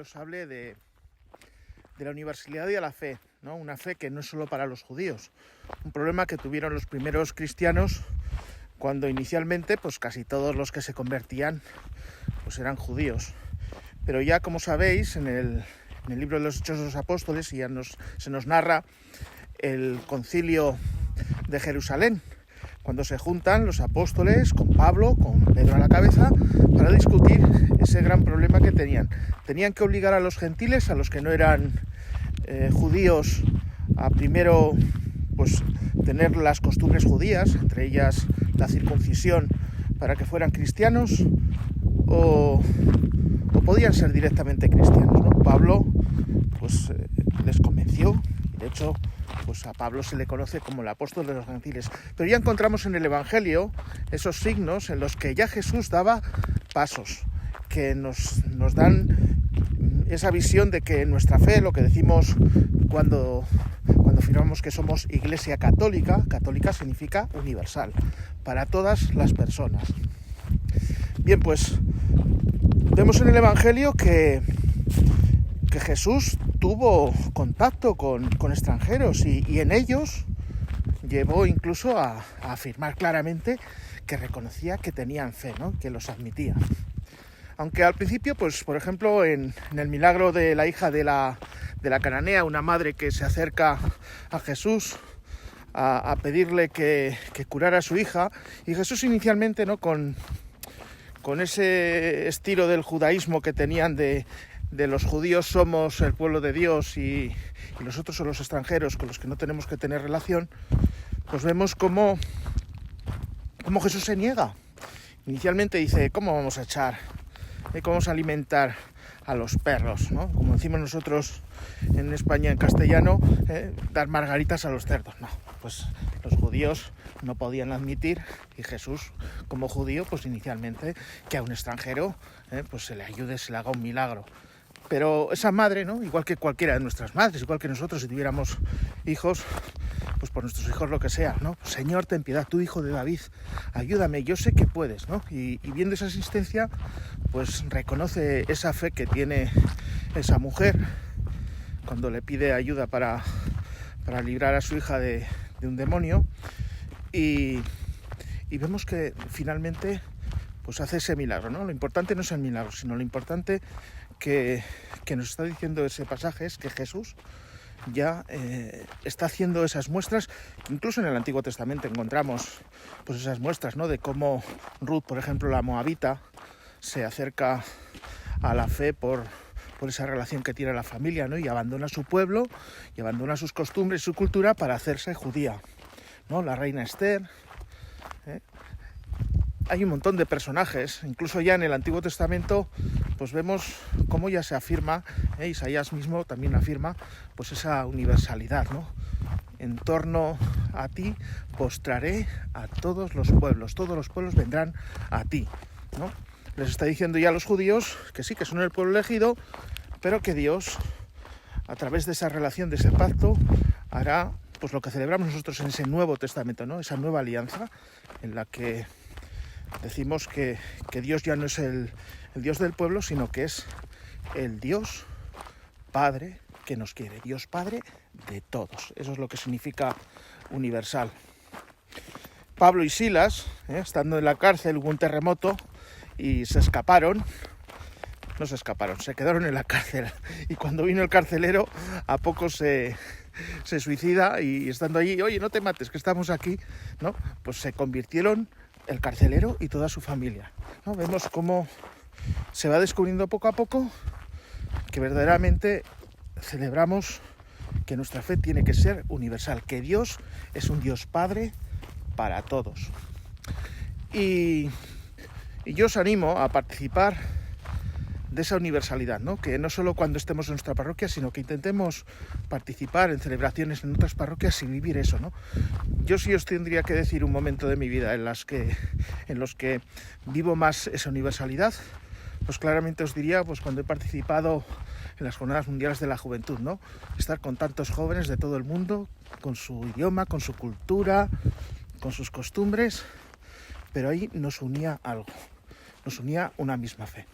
os hable de la universalidad de la fe, ¿no? Una fe que no es solo para los judíos. Un problema que tuvieron los primeros cristianos cuando inicialmente pues casi todos los que se convertían pues eran judíos. Pero ya, como sabéis, en el libro de los Hechos de los Apóstoles se nos narra el concilio de Jerusalén, cuando se juntan los apóstoles con Pablo, con Pedro a la cabeza, para discutir ese gran problema que tenían. Tenían que obligar a los gentiles, a los que no eran judíos, a primero pues tener las costumbres judías, entre ellas la circuncisión, para que fueran cristianos, o podían ser directamente cristianos, ¿no? Pablo pues les convenció. De hecho, pues a Pablo se le conoce como el apóstol de los gentiles. Pero ya encontramos en el Evangelio esos signos en los que ya Jesús daba pasos, que nos dan esa visión de que nuestra fe, lo que decimos cuando afirmamos que somos Iglesia católica, católica significa universal, para todas las personas. Bien, pues vemos en el Evangelio que Jesús tuvo contacto con extranjeros y en ellos llevó incluso a afirmar claramente que reconocía que tenían fe, ¿no? Que los admitía. Aunque al principio, pues por ejemplo, en el milagro de la hija de la cananea, una madre que se acerca a Jesús a pedirle que curara a su hija, y Jesús inicialmente, ¿no? Con ese estilo del judaísmo que tenían de los judíos somos el pueblo de Dios y los otros son los extranjeros con los que no tenemos que tener relación, pues vemos cómo Jesús se niega. Inicialmente dice, ¿cómo vamos a echar? ¿Cómo vamos a alimentar a los perros, ¿no? Como decimos nosotros en España en castellano, dar margaritas a los cerdos. No, pues los judíos no podían admitir, y Jesús como judío pues inicialmente, que a un extranjero pues se le ayude, se le haga un milagro. Pero esa madre, ¿no? Igual que cualquiera de nuestras madres, igual que nosotros si tuviéramos hijos, pues por nuestros hijos lo que sea, ¿no? Señor, ten piedad, tu hijo de David, ayúdame, yo sé que puedes, ¿no? Y viendo esa asistencia, pues reconoce esa fe que tiene esa mujer cuando le pide ayuda para librar a su hija de un demonio, y vemos que finalmente pues hace ese milagro, ¿no? Lo importante no es el milagro, sino lo importante que nos está diciendo ese pasaje es que Jesús ya está haciendo esas muestras, que incluso en el Antiguo Testamento encontramos pues esas muestras, ¿no? De cómo Ruth, por ejemplo, la moabita, se acerca a la fe por esa relación que tiene la familia, ¿no? Y abandona su pueblo, y abandona sus costumbres, su cultura para hacerse judía, ¿no? La reina Esther. Hay un montón de personajes, incluso ya en el Antiguo Testamento pues vemos cómo ya se afirma, Isaías mismo también afirma pues esa universalidad, ¿no? En torno a ti postraré a todos los pueblos vendrán a ti, ¿no? Les está diciendo ya a los judíos que sí, que son el pueblo elegido, pero que Dios, a través de esa relación, de ese pacto, hará pues lo que celebramos nosotros en ese Nuevo Testamento, ¿no? Esa nueva alianza en la que decimos que Dios ya no es el Dios del pueblo, sino que es el Dios Padre que nos quiere, Dios Padre de todos. Eso es lo que significa universal. Pablo y Silas, estando en la cárcel, hubo un terremoto y se escaparon. No se escaparon, se quedaron en la cárcel. Y cuando vino el carcelero, a poco se suicida, y estando allí, oye, no te mates, que estamos aquí, ¿no? Pues se convirtieron el carcelero y toda su familia, ¿no? Vemos cómo se va descubriendo poco a poco que verdaderamente celebramos que nuestra fe tiene que ser universal, que Dios es un Dios Padre para todos. Y yo os animo a participar de esa universalidad, ¿no? Que no solo cuando estemos en nuestra parroquia, sino que intentemos participar en celebraciones en otras parroquias y vivir eso, ¿no? Yo sí os tendría que decir un momento de mi vida en los que vivo más esa universalidad, pues claramente os diría pues cuando he participado en las Jornadas Mundiales de la Juventud, ¿no? Estar con tantos jóvenes de todo el mundo, con su idioma, con su cultura, con sus costumbres, pero ahí nos unía algo, nos unía una misma fe.